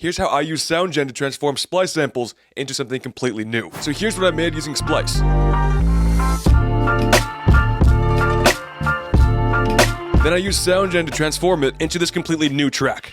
Here's how I use SoundGen to transform Splice samples into something completely new. So here's what I made using Splice. Then I use SoundGen to transform it into this completely new track.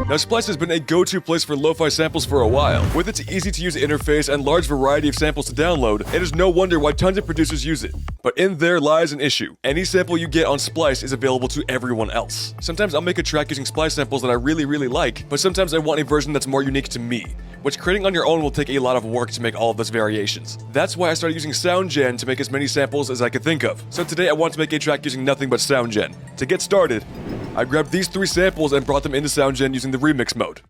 Now, Splice has been a go-to place for lo-fi samples for a while. With its easy-to-use interface and large variety of samples to download, it is no wonder why tons of producers use it. But in there lies an issue. Any sample you get on Splice is available to everyone else. Sometimes I'll make a track using Splice samples that I really like, but sometimes I want a version that's more unique to me, which creating on your own will take a lot of work to make all of those variations. That's why I started using SoundGen to make as many samples as I could think of. So today I want to make a track using nothing but SoundGen. To get started, I grabbed these 3 samples and brought them into SoundGen using the remix mode.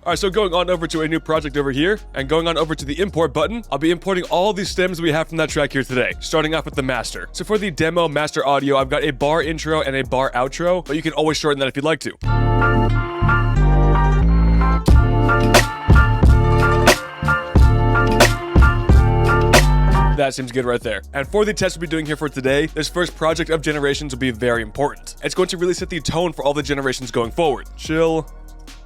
Alright, so going on over to a new project over here, and going on over to the import button, I'll be importing all these stems we have from that track here today, starting off with the master. So for the demo master audio, I've got a bar intro and a bar outro, but you can always shorten that if you'd like to. That seems good right there. And for the test we'll be doing here for today, this first project of generations will be very important. It's going to really set the tone for all the generations going forward. Chill,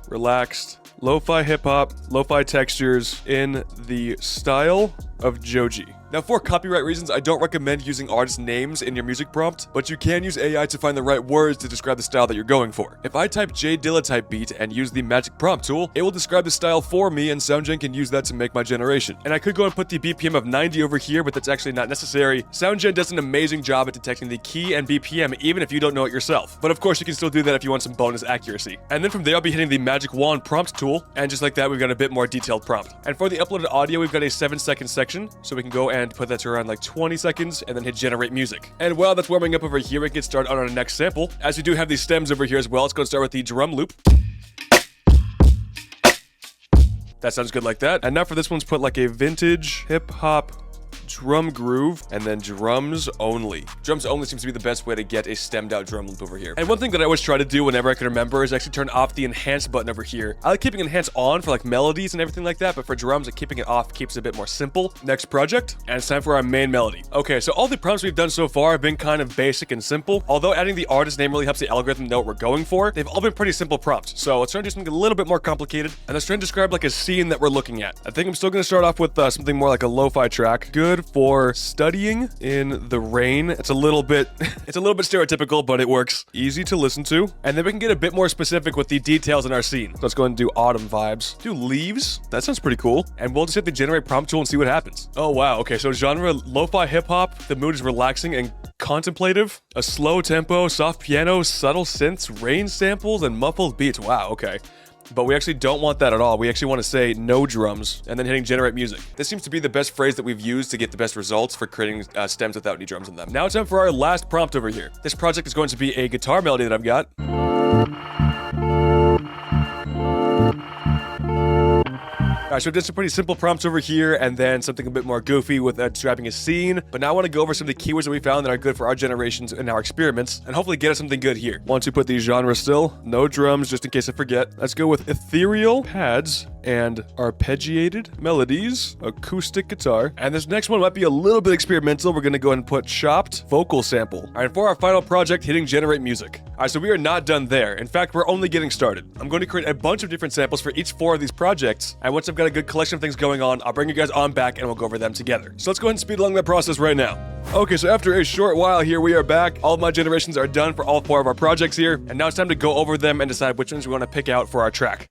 relaxed, lo-fi hip-hop, lo-fi textures in the style of Joji. Now, for copyright reasons, I don't recommend using artist names in your music prompt, but you can use AI to find the right words to describe the style that you're going for. If I type J Dilla type beat and use the magic prompt tool, it will describe the style for me, and SoundGen can use that to make my generation. And I could go and put the BPM of 90 over here, but that's actually not necessary. SoundGen does an amazing job at detecting the key and BPM, even if you don't know it yourself. But of course, you can still do that if you want some bonus accuracy. And then from there, I'll be hitting the magic wand prompt tool, and just like that, we've got a bit more detailed prompt. And for the uploaded audio, we've got a 7-second section, so we can go and put that to around like 20 seconds and then hit generate music. And while that's warming up over here, we can get started on our next sample. As we do have these stems over here as well, let's go and start with the drum loop. That sounds good like that. And now for this one's put like a vintage hip-hop drum groove, and then drums only. Drums only seems to be the best way to get a stemmed out drum loop over here. And one thing that I always try to do whenever I can remember is actually turn off the enhance button over here. I like keeping enhance on for like melodies and everything like that, but for drums, like keeping it off keeps it a bit more simple. Next project, and it's time for our main melody. Okay, so all the prompts we've done so far have been kind of basic and simple. Although adding the artist name really helps the algorithm know what we're going for, they've all been pretty simple prompts. So let's try to do something a little bit more complicated, and let's try to describe like a scene that we're looking at. I think I'm still gonna start off with something more like a lo-fi track. Good for studying in the rain. It's a little bit stereotypical, but it works. Easy to listen to. And then we can get a bit more specific with the details in our scene. So let's go and do autumn vibes. Do leaves. That sounds pretty cool. And we'll just hit the generate prompt tool and see what happens. Oh wow, okay, so genre lo-fi hip-hop. The mood is relaxing and contemplative. A slow tempo, soft piano, subtle synths, rain samples, and muffled beats. Wow, okay. But we actually don't want that at all. We actually want to say no drums and then hitting generate music. This seems to be the best phrase that we've used to get the best results for creating stems without any drums in them. Now it's time for our last prompt over here. This project is going to be a guitar melody that I've got. Alright, so we did some pretty simple prompts over here, and then something a bit more goofy with describing a scene. But now I want to go over some of the keywords that we found that are good for our generations and our experiments, and hopefully get us something good here. Once we put these genres still, no drums, just in case I forget. Let's go with ethereal pads and arpeggiated melodies, acoustic guitar. And this next one might be a little bit experimental. We're going to go ahead and put chopped vocal sample. Alright, for our final project, hitting generate music. Alright, so we are not done there. In fact, we're only getting started. I'm going to create a bunch of different samples for each 4 of these projects, and once I've got a good collection of things going on, I'll bring you guys on back and we'll go over them together. So let's go ahead and speed along that process right now. Okay, so after a short while here, we are back. All of my generations are done for all 4 of our projects here, and now it's time to go over them and decide which ones we want to pick out for our track.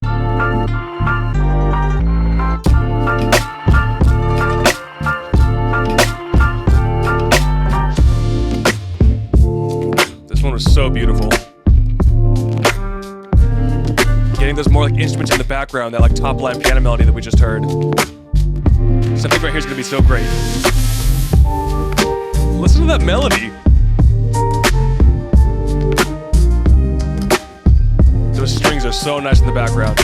This one was so beautiful. Getting those more like instruments in the background, that like top line piano melody that we just heard. Something right here is gonna be so great. Listen to that melody. Those strings are so nice in the background.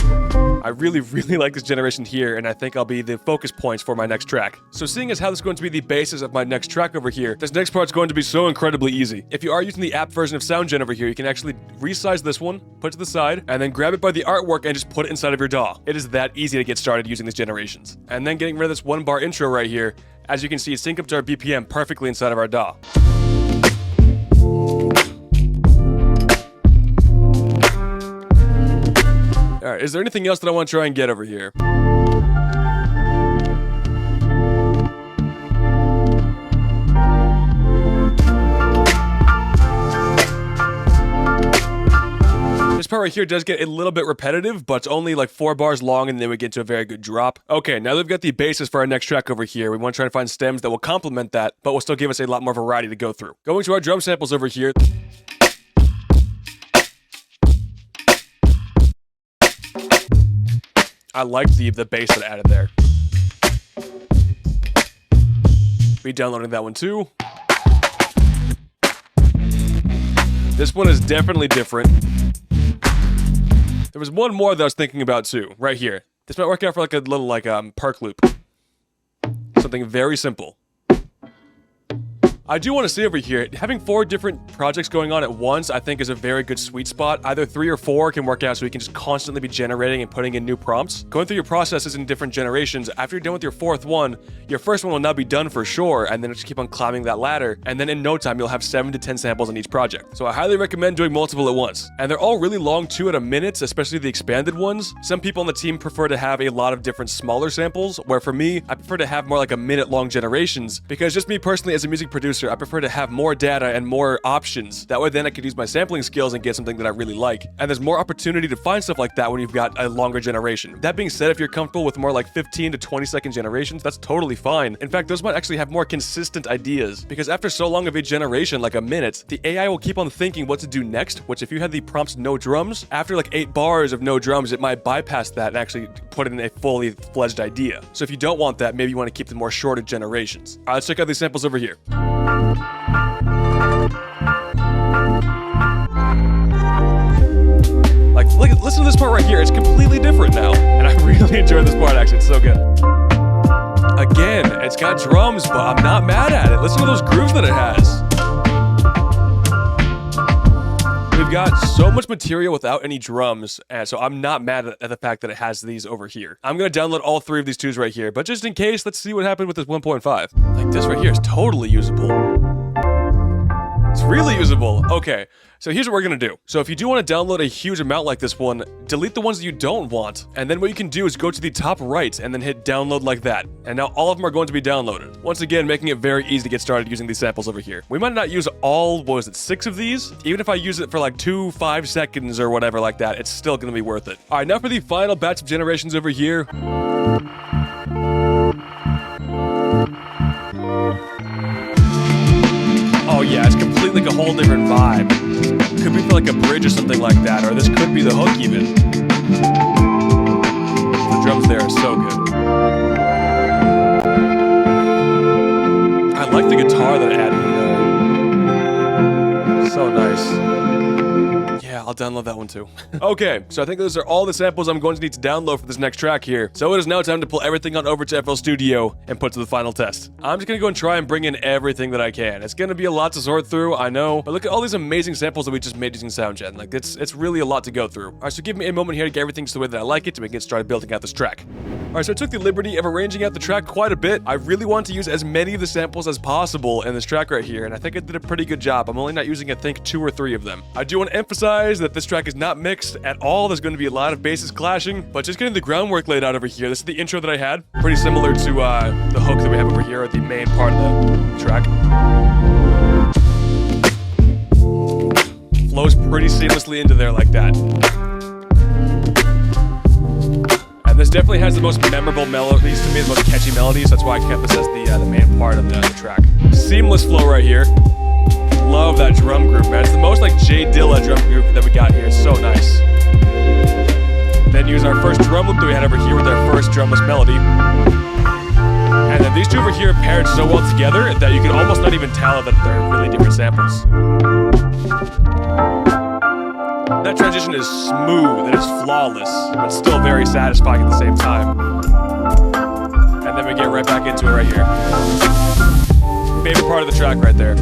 I really like this generation here, and I think I'll be the focus points for my next track. So seeing as how this is going to be the basis of my next track over here, this next part's going to be so incredibly easy. If you are using the app version of SoundGen over here, you can actually resize this one, put it to the side, and then grab it by the artwork and just put it inside of your DAW. It is that easy to get started using these generations. And then getting rid of this 1-bar intro right here, as you can see, sync up to our BPM perfectly inside of our DAW. Alright, is there anything else that I want to try and get over here? This part right here does get a little bit repetitive, but it's only like 4 bars long, and then we get to a very good drop. Okay, now that we've got the basis for our next track over here, we want to try to find stems that will complement that, but will still give us a lot more variety to go through. Going to our drum samples over here. I like the bass that I added there. Re-downloading that one too. This one is definitely different. There was one more that I was thinking about too, right here. This might work out for like a little perk loop. Something very simple. I do want to say over here, having 4 different projects going on at once, I think is a very good sweet spot. Either 3 or 4 can work out so you can just constantly be generating and putting in new prompts. Going through your processes in different generations, after you're done with your 4th one, your first one will now be done for sure, and then just keep on climbing that ladder, and then in no time, you'll have 7 to 10 samples on each project. So I highly recommend doing multiple at once. And they're all really long too at a minute, especially the expanded ones. Some people on the team prefer to have a lot of different smaller samples, where for me, I prefer to have more like a minute-long generations, because just me personally as a music producer, I prefer to have more data and more options. That way then I could use my sampling skills and get something that I really like. And there's more opportunity to find stuff like that when you've got a longer generation. That being said, if you're comfortable with more like 15 to 20 second generations, that's totally fine. In fact, those might actually have more consistent ideas, because after so long of a generation, like a minute, the AI will keep on thinking what to do next, which if you had the prompts no drums, after like 8 bars of no drums, it might bypass that and actually put in a fully fledged idea. So if you don't want that, maybe you want to keep the more shorter generations. All right, let's check out these samples over here. Like, listen to this part right here. It's completely different now, and I really enjoy this part, actually. It's so good. Again, it's got drums, but I'm not mad at it. Listen to those grooves that it has. We've got so much material without any drums, and so I'm not mad at the fact that it has these over here. I'm going to download all 3 of these 2s right here, but just in case, let's see what happened with this 1.5. Like, this right here is totally usable. It's really usable. Okay, so here's what we're gonna do. So if you do want to download a huge amount like this one, delete the ones that you don't want, and then what you can do is go to the top right and then hit download like that. And now all of them are going to be downloaded. Once again, making it very easy to get started using these samples over here. We might not use all, what was it, 6 of these? Even if I use it for like 2-5 seconds or whatever like that, it's still gonna be worth it. All right, now for the final batch of generations over here. Oh yeah, it's completely like a whole different vibe. Could be for like a bridge or something like that, or this could be the hook even. The drums there are so good. I like the guitar that I added in there. So nice. Yeah, I'll download that one too. Okay, so I think those are all the samples I'm going to need to download for this next track here. So it is now time to pull everything on over to FL Studio and put to the final test. I'm just gonna go and try and bring in everything that I can. It's gonna be a lot to sort through, I know, but look at all these amazing samples that we just made using SoundGen. Like, it's really a lot to go through. All right, so give me a moment here to get everything just the way that I like it to get started building out this track. All right, so I took the liberty of arranging out the track quite a bit. I really want to use as many of the samples as possible in this track right here, and I think I did a pretty good job. I'm only not using, I think, 2 or 3 of them. I do want to emphasize that this track is not mixed at all. There's going to be a lot of basses clashing, but just getting the groundwork laid out over here. This is the intro that I had. Pretty similar to the hook that we have over here, or the main part of the track. Flows pretty seamlessly into there like that. And this definitely has the most memorable melodies to me, the most catchy melodies. That's why I kept this as the main part of the track. Seamless flow right here. Love that drum groove, man. It's the most like J Dilla drum groove that we got here. It's so nice. Then use our first drum loop that we had over here with our first drumless melody. And then these 2 over here paired so well together that you can almost not even tell that they're really different samples. That transition is smooth, it is flawless, but still very satisfying at the same time. And then we get right back into it right here. Favorite part of the track right there.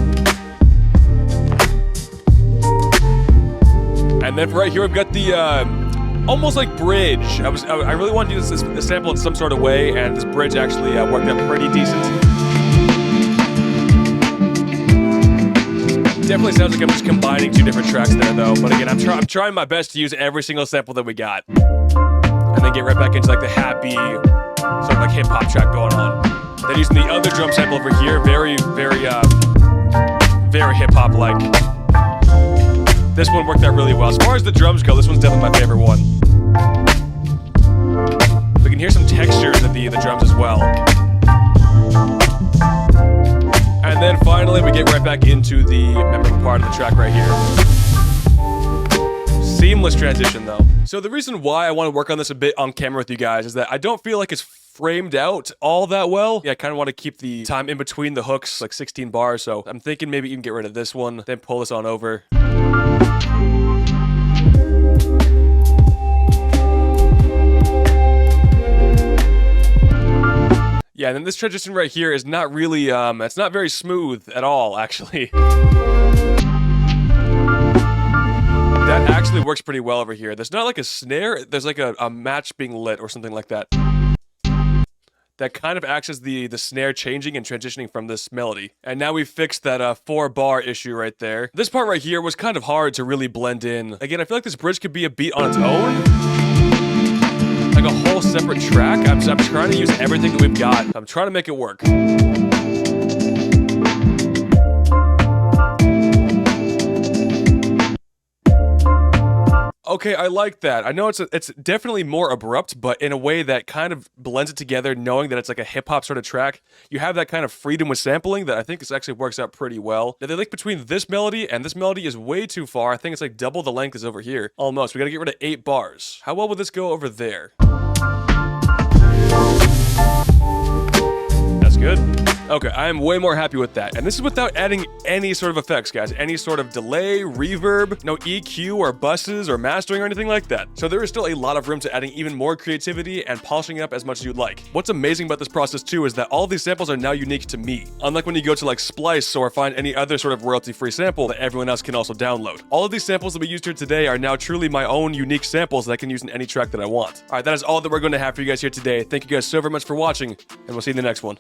And then right here we've got the almost like bridge. I really wanted to use this sample in some sort of way, and this bridge actually worked out pretty decent. Definitely sounds like I'm just combining two different tracks there though, but again, I'm trying my best to use every single sample that we got. And then get right back into like the happy, sort of like hip hop track going on. Then using the other drum sample over here, very hip hop like. This one worked out really well. As far as the drums go, this one's definitely my favorite one. We can hear some textures of the drums as well. And then finally, we get right back into the memorable part of the track right here. Seamless transition though. So the reason why I want to work on this a bit on camera with you guys is that I don't feel like it's framed out all that well. Yeah, I kind of want to keep the time in between the hooks, like 16 bars, so I'm thinking maybe even get rid of this one, then pull this on over. Yeah, and then this transition right here is not really, it's not very smooth at all, actually. That actually works pretty well over here. There's not like a snare, there's like a match being lit or something like that. That kind of acts as the snare changing and transitioning from this melody. And now we've fixed that 4-bar issue right there. This part right here was kind of hard to really blend in. Again, I feel like this bridge could be a beat on its own. Like a whole separate track. I'm trying to use everything that we've got. I'm trying to make it work. Okay, I like that. I know it's definitely more abrupt, but in a way that kind of blends it together, knowing that it's like a hip-hop sort of track. You have that kind of freedom with sampling that I think this actually works out pretty well. Now, the link between this melody and this melody is way too far. I think it's like double the length is over here. Almost. We gotta get rid of 8 bars. How well would this go over there? That's good. Okay, I am way more happy with that. And this is without adding any sort of effects, guys. Any sort of delay, reverb, no EQ or buses or mastering or anything like that. So there is still a lot of room to adding even more creativity and polishing it up as much as you'd like. What's amazing about this process too is that all of these samples are now unique to me. Unlike when you go to like Splice or find any other sort of royalty-free sample that everyone else can also download. All of these samples that we used here today are now truly my own unique samples that I can use in any track that I want. All right, that is all that we're going to have for you guys here today. Thank you guys so very much for watching, and we'll see you in the next one.